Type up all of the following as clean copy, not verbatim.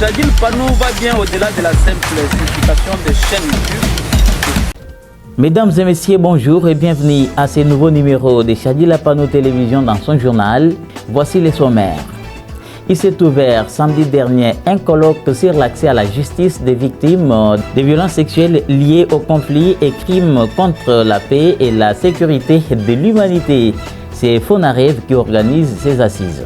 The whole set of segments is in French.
Shadil Panou va bien au-delà de la simple signification de chaîne YouTube. Mesdames et messieurs, bonjour et bienvenue à ce nouveau numéro de Shadil Panou Télévision dans son journal. Voici les sommaires. Il s'est ouvert samedi dernier un colloque sur l'accès à la justice des victimes de violences sexuelles liées aux conflits et crimes contre la paix et la sécurité de l'humanité. C'est Fonarev qui organise ces assises.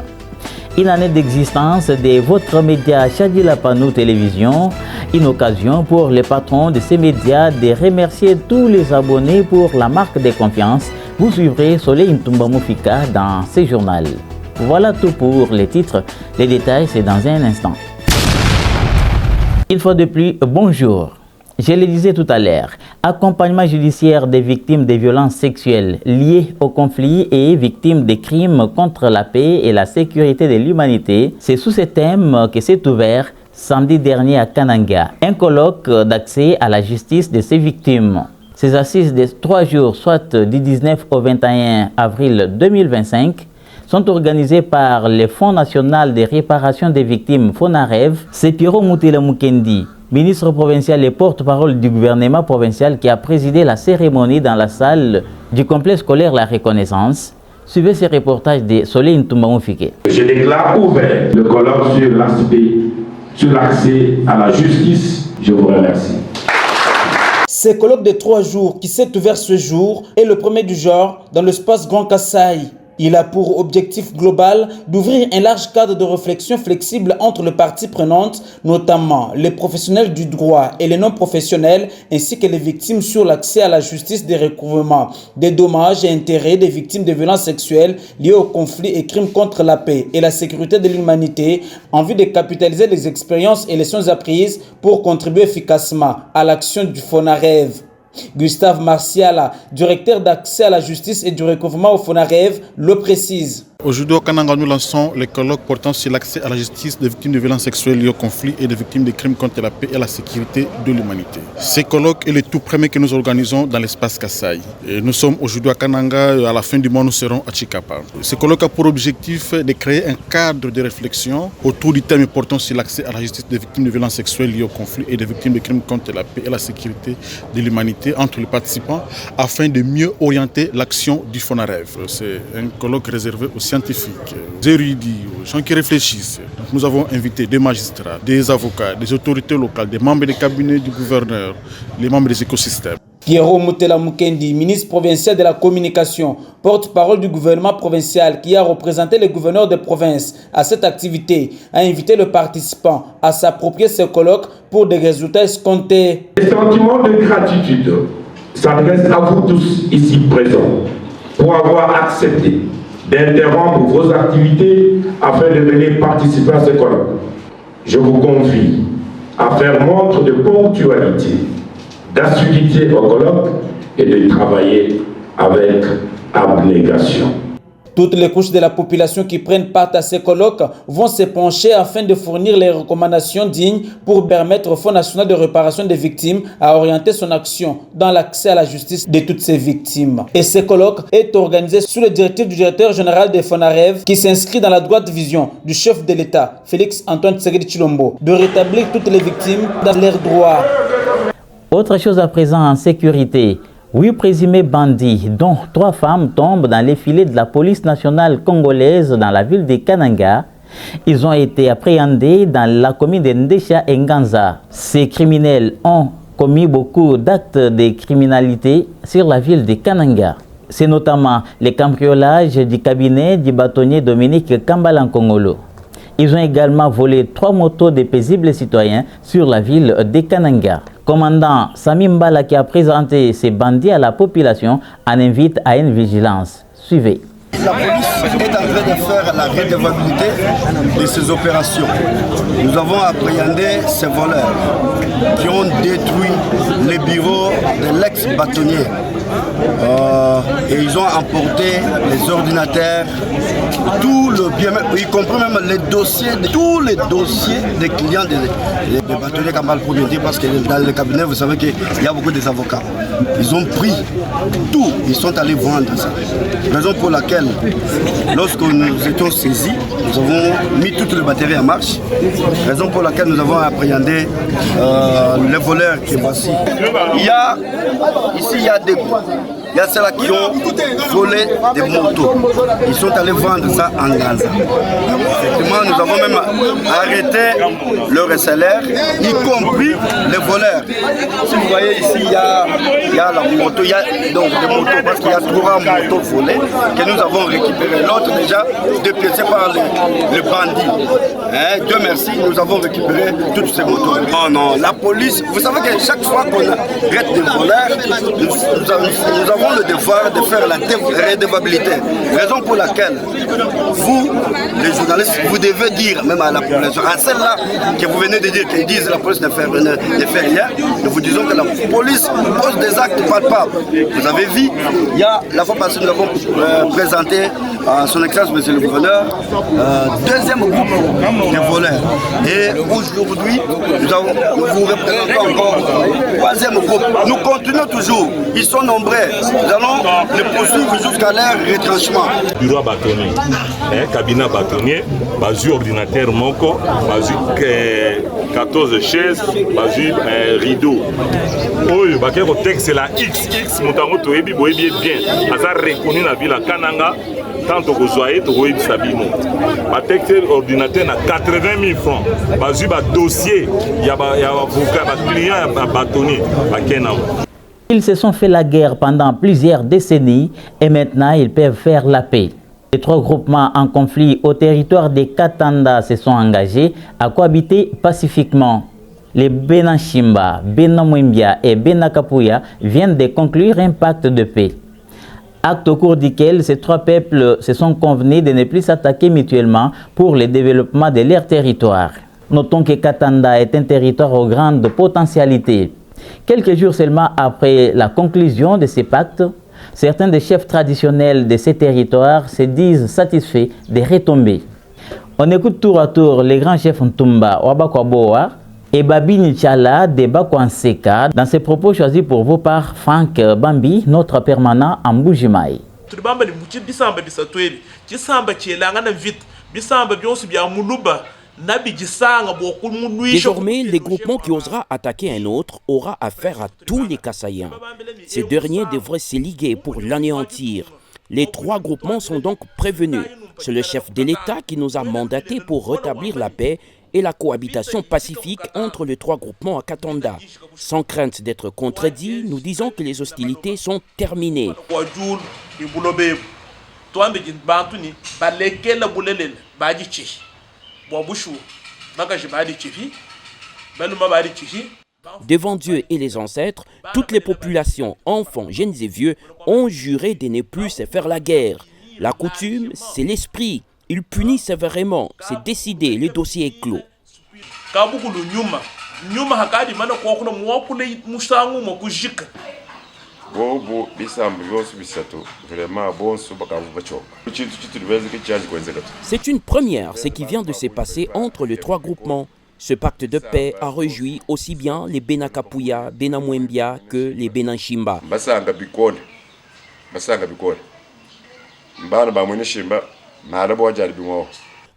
Une année d'existence de votre média Shadil Panou Télévision, une occasion pour les patrons de ces médias de remercier tous les abonnés pour la marque de confiance. Vous suivrez Soleil Ntumba Moufika dans ce journal. Voilà tout pour les titres. Les détails, c'est dans un instant. Une fois de plus, bonjour. Je le disais tout à l'heure, accompagnement judiciaire des victimes de violences sexuelles liées au conflit et victimes de crimes contre la paix et la sécurité de l'humanité. C'est sous ce thème que s'est ouvert samedi dernier à Kananga un colloque d'accès à la justice de ces victimes. Ces assises de 3 jours, soit du 19 au 21 avril 2025, sont organisés par le Fonds national de réparation des victimes Fonarev. C'est Pierrot Moutela Mukendi, ministre provincial et porte-parole du gouvernement provincial, qui a présidé la cérémonie dans la salle du complexe scolaire La Reconnaissance. Suivez ce reportage de Soleil Ntumba Moufika. Je déclare ouvert le colloque sur l'accès à la justice. Je vous remercie. Ce colloque de 3 jours qui s'est ouvert ce jour est le premier du genre dans l'espace Grand Kasaï. Il a pour objectif global d'ouvrir un large cadre de réflexion flexible entre les parties prenantes, notamment les professionnels du droit et les non-professionnels, ainsi que les victimes sur l'accès à la justice des recouvrements, des dommages et intérêts des victimes de violences sexuelles liées aux conflits et crimes contre la paix et la sécurité de l'humanité, en vue de capitaliser les expériences et les leçons apprises pour contribuer efficacement à l'action du Fonarev. Gustave Martiala, directeur d'accès à la justice et du recouvrement au Fonarev, le précise. Aujourd'hui au Kananga, nous lançons le colloque portant sur l'accès à la justice des victimes de violences sexuelles liées au conflit et des victimes de crimes contre la paix et la sécurité de l'humanité. Ce colloque est le tout premier que nous organisons dans l'espace Kasaï. Et nous sommes aujourd'hui à Kananga, à la fin du mois nous serons à Chikapa. Ce colloque a pour objectif de créer un cadre de réflexion autour du thème portant sur l'accès à la justice des victimes de violences sexuelles liées au conflit et des victimes de crimes contre la paix et la sécurité de l'humanité entre les participants afin de mieux orienter l'action du Fonarev. C'est un colloque réservé aux scientifiques, aux érudits, aux gens qui réfléchissent. Donc nous avons invité des magistrats, des avocats, des autorités locales, des membres des cabinets du gouverneur, les membres des écosystèmes. Pierrot Moutela Mukendi, ministre provincial de la communication, porte-parole du gouvernement provincial qui a représenté les gouverneurs de province à cette activité, a invité le participant à s'approprier ce colloque pour des résultats escomptés. Les sentiments de gratitude s'adressent à vous tous ici présents pour avoir accepté d'interrompre vos activités afin de venir participer à ce colloque. Je vous convie à faire montre de ponctualité, d'assiduité au colloque et de travailler avec abnégation. Toutes les couches de la population qui prennent part à ces colloques vont se pencher afin de fournir les recommandations dignes pour permettre au Fonds national de réparation des victimes à orienter son action dans l'accès à la justice de toutes ces victimes. Et ce colloque est organisé sous le directif du directeur général des Fonarev qui s'inscrit dans la droite vision du chef de l'État, Félix Antoine Tshisekedi Tshilombo, de rétablir toutes les victimes dans leurs droits. Autre chose à présent en sécurité. 8 présumés bandits, dont 3 femmes, tombent dans les filets de la police nationale congolaise dans la ville de Kananga. Ils ont été appréhendés dans la commune de Ndesha et Nganza. Ces criminels ont commis beaucoup d'actes de criminalité sur la ville de Kananga. C'est notamment les cambriolages du cabinet du bâtonnier Dominique Kambalankongolo. Ils ont également volé 3 motos de paisibles citoyens sur la ville de Kananga. Commandant Sami Mbala, qui a présenté ces bandits à la population, en invite à une vigilance. Suivez. La police est en train de faire la redevabilité de ces opérations. Nous avons appréhendé ces voleurs qui ont détruit les bureaux de l'ex-bâtonnier Et ils ont emporté les ordinateurs, tout le bien, y compris même les dossiers, tous les dossiers des clients des bâtonniers Kamal pour bien dire, parce que dans le cabinet, vous savez qu'il y a beaucoup des avocats. Ils ont pris tout, ils sont allés vendre ça. Raison pour laquelle, lorsque nous étions saisis, nous avons mis toutes les batteries en marche. Raison pour laquelle nous avons appréhendé les voleurs qui voici. Ici, il y a ceux-là qui ont volé des motos. Ils sont allés vendre ça en Gaza. Effectivement, nous avons même arrêté leur salaire, y compris les voleurs. Si vous voyez ici, il y a la moto, il y a donc des motos, parce qu'il y a 3 motos volées que nous avons récupérées. L'autre déjà dépiécé par les bandits. Dieu merci, nous avons récupéré toutes ces motos. Non, la police, vous savez que chaque fois qu'on arrête des voleurs, nous avons le devoir de faire la redevabilité. Raison pour laquelle vous, les journalistes, vous devez dire, même à la population, à celle-là que vous venez de dire, qu'ils disent que la police ne fait rien, nous vous disons que la police pose des actes palpables. Vous avez vu, il y a la fois passée, nous avons présenté à son excellence, monsieur le gouverneur, deuxième groupe de voleurs. Et aujourd'hui, nous vous représentons encore troisième groupe. Nous continuons toujours. Ils sont nombreux. Nous allons les poursuivre jusqu'à leur retranchement. Bureau bâtonnier, cabinet bâtonnier, basu ordinateur moko, basu 14 chaises, basu rideau. Oui, le texte c'est la XX, montango toebi boebi bien. Asa reconnu la ville à Kananga. Tant que vous soyez, vous voyez Sabino. Le texte ordinateur à 80 000 francs. Basu dossier, il y a un client, un bâtonnier, à Kenam. Ils se sont fait la guerre pendant plusieurs décennies et maintenant ils peuvent faire la paix. Les 3 groupements en conflit au territoire des Katanda se sont engagés à cohabiter pacifiquement. Les Benanchimba, Benamwembia et Benakapuya viennent de conclure un pacte de paix. Acte au cours duquel ces 3 peuples se sont convenus de ne plus s'attaquer mutuellement pour le développement de leur territoire. Notons que Katanda est un territoire aux grandes potentialités. Quelques jours seulement après la conclusion de ces pactes, certains des chefs traditionnels de ces territoires se disent satisfaits des retombées. On écoute tour à tour les grands chefs Ntumba, Wabakwaboa et Babi Nichala de Bakwanseka dans ces propos choisis pour vous par Franck Bambi, notre permanent en Mbujimaï. Désormais, les groupements qui osera attaquer un autre aura affaire à tous les Kassaïens. Ces derniers devraient se liguer pour l'anéantir. Les 3 groupements sont donc prévenus. C'est le chef de l'État qui nous a mandatés pour rétablir la paix et la cohabitation pacifique entre les 3 groupements à Katanda. Sans crainte d'être contredits, nous disons que les hostilités sont terminées. Devant Dieu et les ancêtres, toutes les populations, enfants, jeunes et vieux, ont juré de ne plus se faire la guerre. La coutume, c'est l'esprit. Il punit sévèrement. C'est décidé, le dossier est clos. C'est une première, ce qui vient de se passer entre les 3 groupements. Ce pacte de paix a réjoui aussi bien les Benakapuya, Benamwembia que les Benanchimba.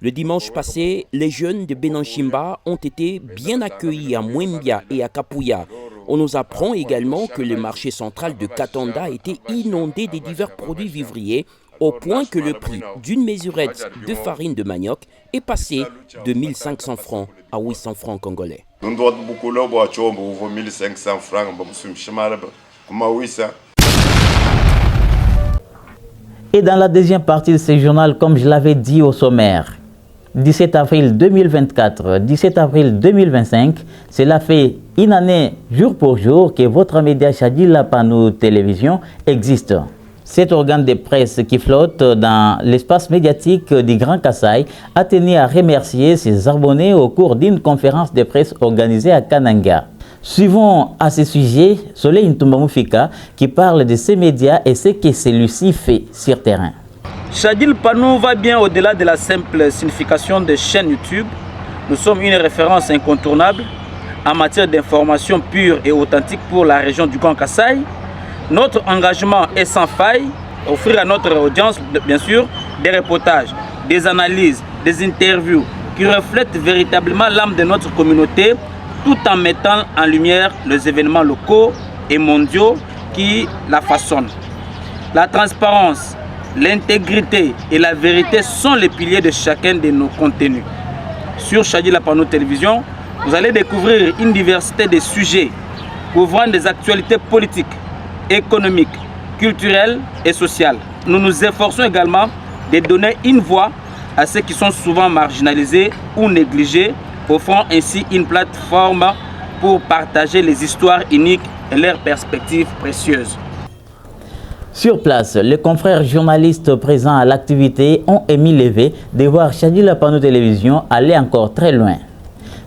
Le dimanche passé, les jeunes de Benanchimba ont été bien accueillis à Mwembia et à Kapuya. On nous apprend également que le marché central de Katanda a été inondé de divers produits vivriers au point que le prix d'une mesurette de farine de manioc est passé de 1500 francs à 800 francs congolais. Et dans la deuxième partie de ce journal, comme je l'avais dit au sommaire, 17 avril 2024, 17 avril 2025, cela fait une année jour pour jour que votre média Chadila Panou Télévision existe. Cet organe de presse qui flotte dans l'espace médiatique du Grand Kasaï a tenu à remercier ses abonnés au cours d'une conférence de presse organisée à Kananga. Suivons à ce sujet Soleil Ntumba qui parle de ces médias et ce que celui-ci fait sur terrain. Chadil Panou va bien au-delà de la simple signification des chaînes YouTube. Nous sommes une référence incontournable en matière d'information pure et authentique pour la région du Grand Kasaï. Notre engagement est sans faille, offrir à notre audience, bien sûr, des reportages, des analyses, des interviews qui reflètent véritablement l'âme de notre communauté, tout en mettant en lumière les événements locaux et mondiaux qui la façonnent. La transparence, l'intégrité et la vérité sont les piliers de chacun de nos contenus. Sur Chadil Panou Télévision, vous allez découvrir une diversité de sujets couvrant des actualités politiques, économiques, culturelles et sociales. Nous nous efforçons également de donner une voix à ceux qui sont souvent marginalisés ou négligés, offrant ainsi une plateforme pour partager les histoires uniques et leurs perspectives précieuses. Sur place, les confrères journalistes présents à l'activité ont émis le vœu de voir Chadil Panou Télévision aller encore très loin.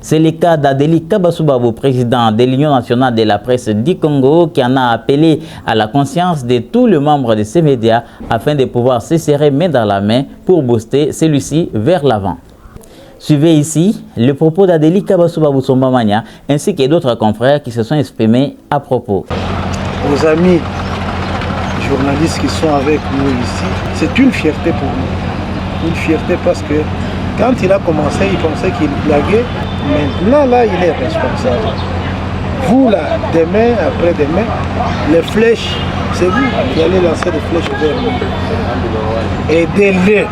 C'est le cas d'Adélie Kabasubabo, président de l'Union nationale de la presse du Congo, qui en a appelé à la conscience de tous les membres de ces médias afin de pouvoir se serrer main dans la main pour booster celui-ci vers l'avant. Suivez ici le propos d'Adélie Kabasubabo Sombamania ainsi que d'autres confrères qui se sont exprimés à propos. Aux amis journalistes qui sont avec nous ici, c'est une fierté pour nous. Une fierté parce que quand il a commencé, il pensait qu'il blaguait. Maintenant, là, il est responsable. Vous, là, demain, après-demain, les flèches, c'est vous qui allez lancer des flèches vers nous. Aidez-le.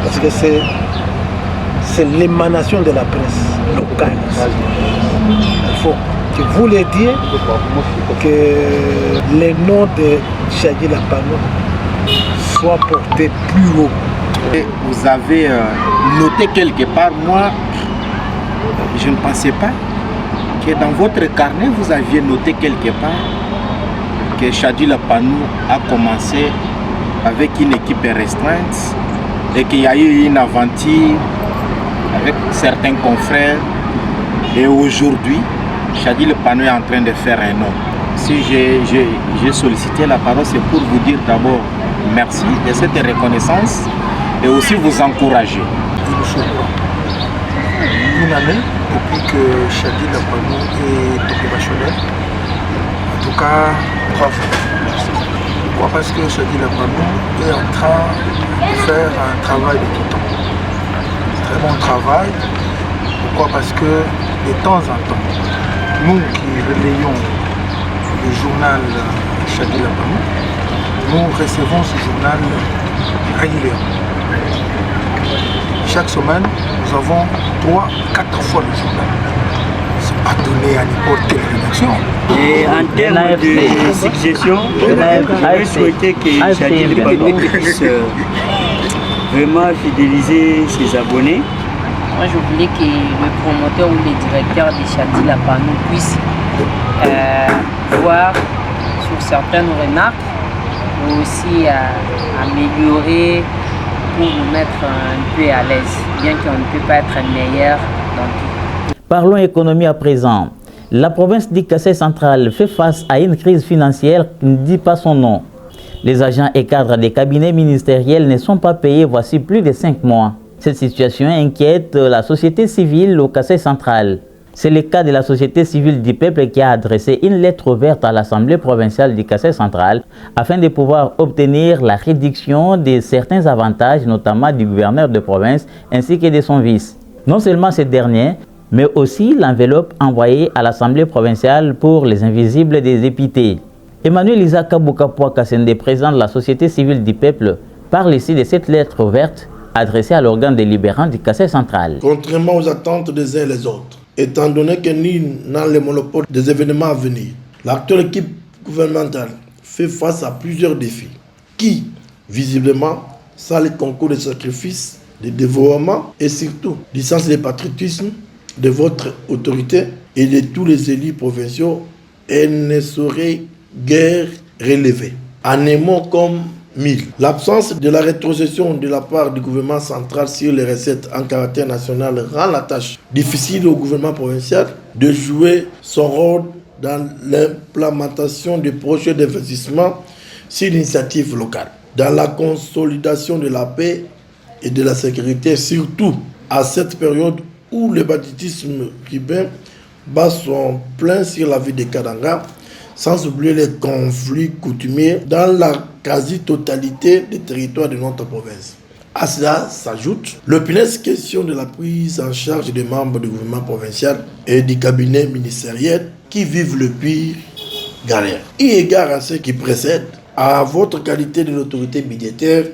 Parce que c'est l'émanation de la presse locale. Il faut que vous l'aidiez, que le nom de Chadil Panou soit porté plus haut. Et vous avez noté quelque part, moi, je ne pensais pas que dans votre carnet, vous aviez noté quelque part que Chadil Panou a commencé avec une équipe restreinte et qu'il y a eu une aventure avec certains confrères. Et aujourd'hui, Chadil Panou est en train de faire un nom. Si j'ai sollicité la parole, c'est pour vous dire d'abord merci de cette reconnaissance et aussi vous encourager. Une année depuis que Chadil Panou est opérationnel. En tout cas, bravo. Pourquoi? Parce que Chadil Panou est en train de faire un travail de tout temps. Très bon travail. Pourquoi? Parce que de temps en temps, nous qui relayons le journal Chadil Panou, nous recevons ce journal régulièrement. Chaque semaine, nous avons 3-4 fois le journal. Ce n'est pas donné à n'importe quelle rédaction. Et en termes de suggestions, je souhaitais que Chadil Panou puisse vraiment fidéliser ses abonnés. Moi, je voulais que le promoteur ou le directeur de Chadil Panou puisse voir sur certaines remarques, mais aussi améliorer pour nous mettre un peu à l'aise, bien qu'on ne peut pas être meilleur dans tout. Parlons économie à présent. La province du Kasaï central fait face à une crise financière qui ne dit pas son nom. Les agents et cadres des cabinets ministériels ne sont pas payés voici plus de 5 mois. Cette situation inquiète la société civile au Kasaï central. C'est le cas de la société civile du peuple qui a adressé une lettre ouverte à l'Assemblée provinciale du Kasaï central afin de pouvoir obtenir la réduction de certains avantages, notamment du gouverneur de province ainsi que de son vice. Non seulement ce dernier, mais aussi l'enveloppe envoyée à l'Assemblée provinciale pour les invisibles des députés. Emmanuel Isaka Boukapwa Kassende, président de la société civile du peuple, parle ici de cette lettre ouverte adressée à l'organe délibérant du Kasaï central. Contrairement aux attentes des uns et des autres, étant donné que nul n'a le monopole des événements à venir, l'actuelle équipe gouvernementale fait face à plusieurs défis qui, visiblement, sans le concours de sacrifice, de dévouement et surtout du sens de patriotisme de votre autorité et de tous les élus provinciaux, elle ne saurait guère relever. En un mot comme 000. L'absence de la rétrocession de la part du gouvernement central sur les recettes en caractère national rend la tâche difficile au gouvernement provincial de jouer son rôle dans l'implémentation des projets d'investissement sur l'initiative locale, dans la consolidation de la paix et de la sécurité, surtout à cette période où le banditisme urbain bat son plein sur la ville de Kananga, sans oublier les conflits coutumiers dans la quasi-totalité des territoires de notre province. À cela s'ajoute l'opiniâse question de la prise en charge des membres du gouvernement provincial et du cabinet ministériel qui vivent le pire galère. Eu égard à ce qui précède, à votre qualité de l'autorité budgétaire,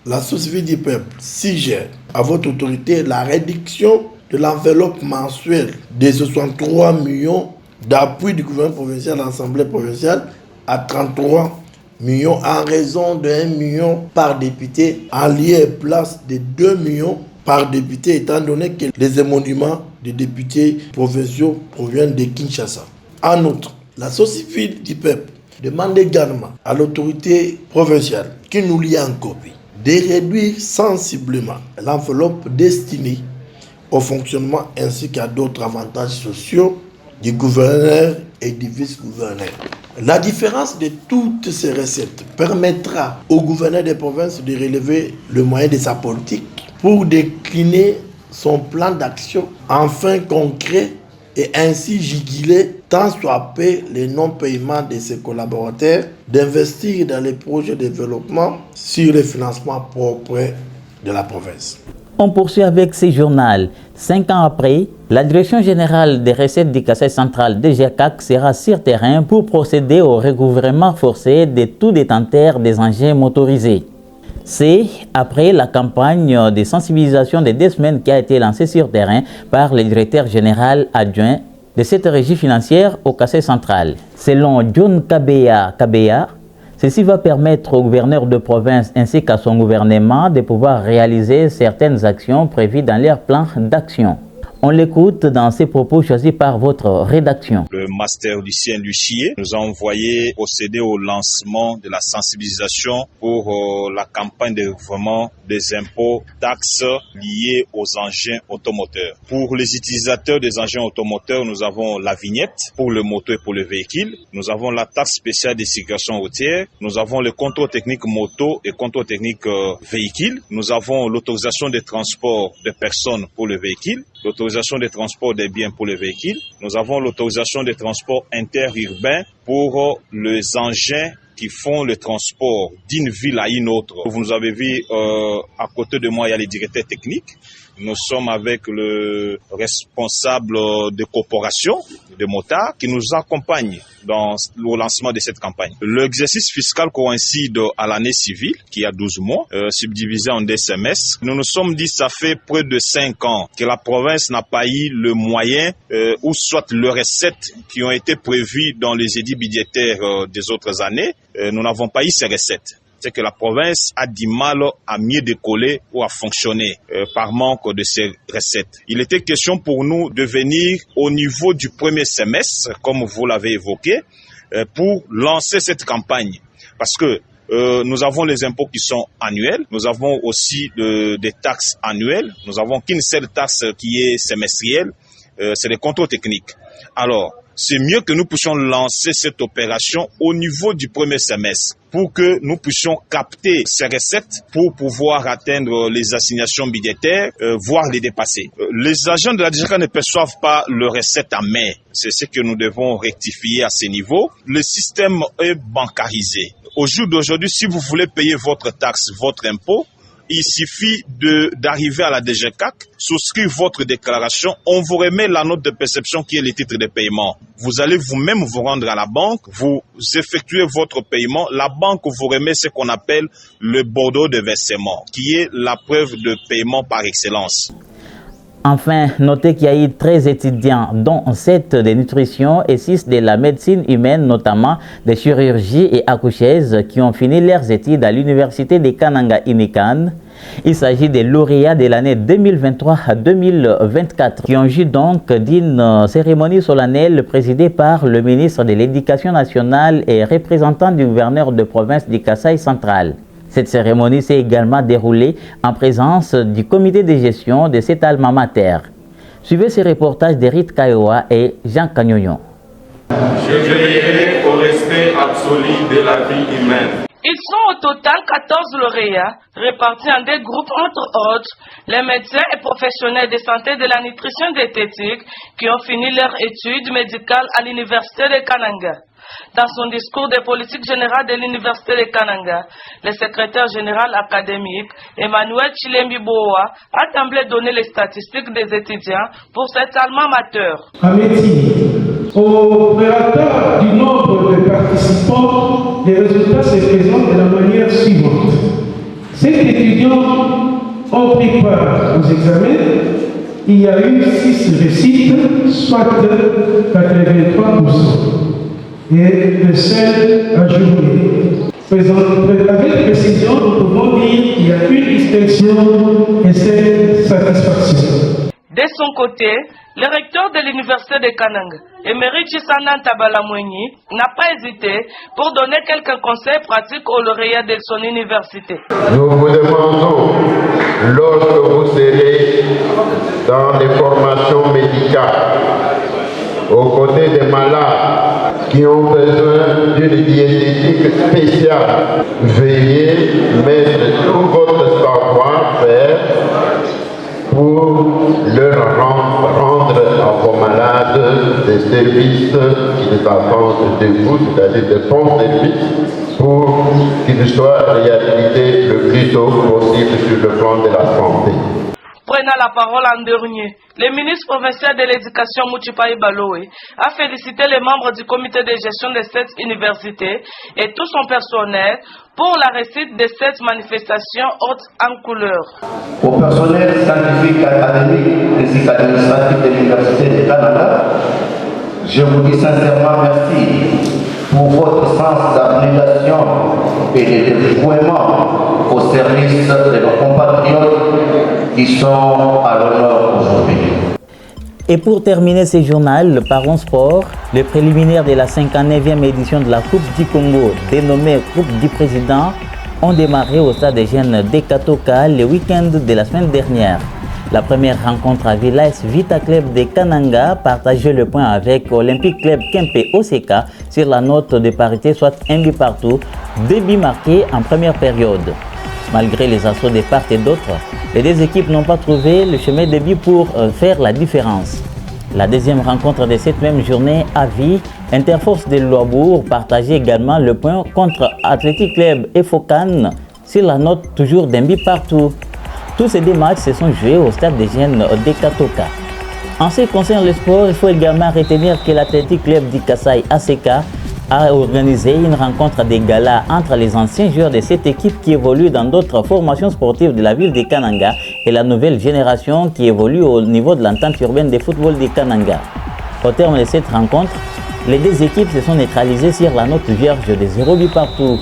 la Société du peuple suggère à votre autorité la réduction de l'enveloppe mensuelle des 63 millions d'appui du gouvernement provincial à l'Assemblée provinciale à 33 millions en raison de 1 million par député en lieu et place de 2 millions par député étant donné que les émoluments des députés provinciaux proviennent de Kinshasa. En outre, la Société du peuple demande également à l'autorité provinciale qui nous lie en copie de réduire sensiblement l'enveloppe destinée au fonctionnement ainsi qu'à d'autres avantages sociaux du gouverneur et du vice-gouverneur. La différence de toutes ces recettes permettra au gouverneur des provinces de relever le moyen de sa politique pour décliner son plan d'action en fin concret et ainsi juguler tant soit peu les non-paiements de ses collaborateurs, d'investir dans les projets de développement sur les financements propres de la province. On poursuit avec ce journal. 5 ans après, la Direction générale des recettes du Kasaï central DGCAC sera sur terrain pour procéder au recouvrement forcé de tout détenteur des engins motorisés. C'est après la campagne de sensibilisation de 2 semaines qui a été lancée sur terrain par le directeur général adjoint de cette régie financière au Kasaï central. Selon John Kabeya, ceci va permettre au gouverneur de province ainsi qu'à son gouvernement de pouvoir réaliser certaines actions prévues dans leur plan d'action. On l'écoute dans ses propos choisis par votre rédaction. Le master du CNUCIE nous a envoyé procéder au lancement de la sensibilisation pour la campagne de recouvrement des impôts, taxes liées aux engins automoteurs. Pour les utilisateurs des engins automoteurs, nous avons la vignette pour le moto et pour le véhicule. Nous avons la taxe spéciale de circulation routière. Nous avons le contrôle technique moto et contrôle technique véhicule. Nous avons l'autorisation de transport de personnes pour le véhicule, l'autorisation de transport des biens pour le véhicule. Nous avons l'autorisation de transport interurbain pour les engins qui font le transport d'une ville à une autre. Vous nous avez vu, à côté de moi, il y a les directeurs techniques. Nous sommes avec le responsable de corporation de motards qui nous accompagne dans le lancement de cette campagne. L'exercice fiscal coïncide à l'année civile, qui a 12 mois, subdivisé en 2 semestres. Nous nous sommes dit, ça fait près de 5 ans que la province n'a pas eu le moyen, ou soit les recettes qui ont été prévues dans les édits budgétaires des autres années. Nous n'avons pas eu ces recettes. C'est que la province a du mal à mieux décoller ou à fonctionner par manque de ces recettes. Il était question pour nous de venir au niveau du premier semestre, comme vous l'avez évoqué, pour lancer cette campagne. Parce que nous avons les impôts qui sont annuels, nous avons aussi des taxes annuelles, nous n'avons qu'une seule taxe qui est semestrielle, c'est les contrôles techniques. Alors, c'est mieux que nous puissions lancer cette opération au niveau du premier semestre pour que nous puissions capter ces recettes pour pouvoir atteindre les assignations budgétaires, voire les dépasser. Les agents de la DGCAC ne perçoivent pas leurs recettes en mai. C'est ce que nous devons rectifier à ce niveau. Le système est bancarisé. Au jour d'aujourd'hui, si vous voulez payer votre taxe, votre impôt, il suffit d'arriver à la DGCAC, souscrire votre déclaration, on vous remet la note de perception qui est le titre de paiement. Vous allez vous-même vous rendre à la banque, vous effectuez votre paiement, la banque vous remet ce qu'on appelle le bordereau de versement, qui est la preuve de paiement par excellence. Enfin, notez qu'il y a eu 13 étudiants, dont 7 de nutrition et 6 de la médecine humaine, notamment de chirurgie et accoucheuses, qui ont fini leurs études à l'université de Kananga Inikan. Il s'agit des lauréats de l'année 2023-2024 qui ont joui donc d'une cérémonie solennelle présidée par le ministre de l'Éducation nationale et représentant du gouverneur de province du Kasaï central. Cette cérémonie s'est également déroulée en présence du comité de gestion de cet alma mater. Suivez ces reportages d'Eric Kayoa et Jean Cagnognon. Je veillerai au respect absolu de la vie humaine. Ils sont au total 14 lauréats, répartis en des groupes entre autres, les médecins et professionnels de santé de la nutrition diététique qui ont fini leur étude médicale à l'université de Kananga. Dans son discours de politique générale de l'université de Kananga, le secrétaire général académique Emmanuel Chilembi-Boa a d'emblée donné les statistiques des étudiants pour cet alma mater. En médecine, au préalable du nombre de participants, les résultats se présentent de la manière suivante. 7 étudiants ont pris part aux examens. Il y a eu 6 réussites, soit 83%. Et le seul à journée. Avec précision, nous pouvons dire qu'il y a une distinction et cette satisfaction. De son côté, le recteur de l'université de Kananga, Emery Chisananta Balamouini, n'a pas hésité pour donner quelques conseils pratiques aux lauréats de son université. Nous vous demandons, lorsque vous serez dans les formations médicales, aux côtés des malades qui ont besoin d'une diététique spéciale, veuillez mettre tout votre savoir-faire pour leur rendre à vos malades des services qu'ils attendent de vous, c'est-à-dire de bons services, pour qu'ils soient réhabilités le plus tôt possible sur le plan de la santé. Prenant la parole en dernier, le ministre provincial de l'éducation Mouchipaï Baloé a félicité les membres du comité de gestion de cette université et tout son personnel pour la réussite de cette manifestation haute en couleur. Au personnel scientifique, académique et administratif de l'Université de Kananga, je vous dis sincèrement merci pour votre sens d'abnégation et de dévouement au service de nos compatriotes qui sont à l'honneur aujourd'hui. Et pour terminer ce journal, parlons sport. Les préliminaires de la 59e édition de la Coupe du Congo, dénommée Coupe du Président, ont démarré au stade des jeunes d'Ekatoka le week-end de la semaine dernière. La première rencontre à Village Vita Club de Kananga partageait le point avec Olympique Club Kempe Oseka sur la note de parité, soit un but partout, 2 buts marqués en première période. Malgré les assauts de part et d'autre, les deux équipes n'ont pas trouvé le chemin de but pour faire la différence. La deuxième rencontre de cette même journée à Vie, Interforce de Louabourg partageait également le point contre Athletic Club Efokan sur la note toujours d'un but partout. Tous ces deux matchs se sont joués au stade des jeunes d'Ekatoka. En ce qui concerne le sport, il faut également retenir que l'Athletic Club du Kassai ACK a organisé une rencontre de gala entre les anciens joueurs de cette équipe qui évoluent dans d'autres formations sportives de la ville de Kananga et la nouvelle génération qui évolue au niveau de l'entente urbaine de football de Kananga. Au terme de cette rencontre, les deux équipes se sont neutralisées sur la note vierge de 0 but partout.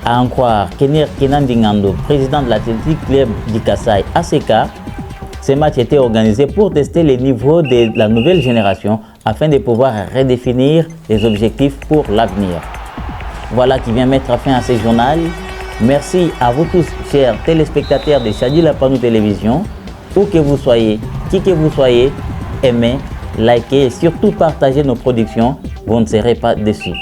À en croire Kenir Kenandingando, président de l'Athletic Club du Kassai ACK, ce match était organisé pour tester les niveaux de la nouvelle génération afin de pouvoir redéfinir les objectifs pour l'avenir. Voilà qui vient mettre fin à ce journal. Merci à vous tous, chers téléspectateurs de Chadi La Panou Télévision. Où que vous soyez, qui que vous soyez, aimez, likez et surtout partagez nos productions. Vous ne serez pas déçus.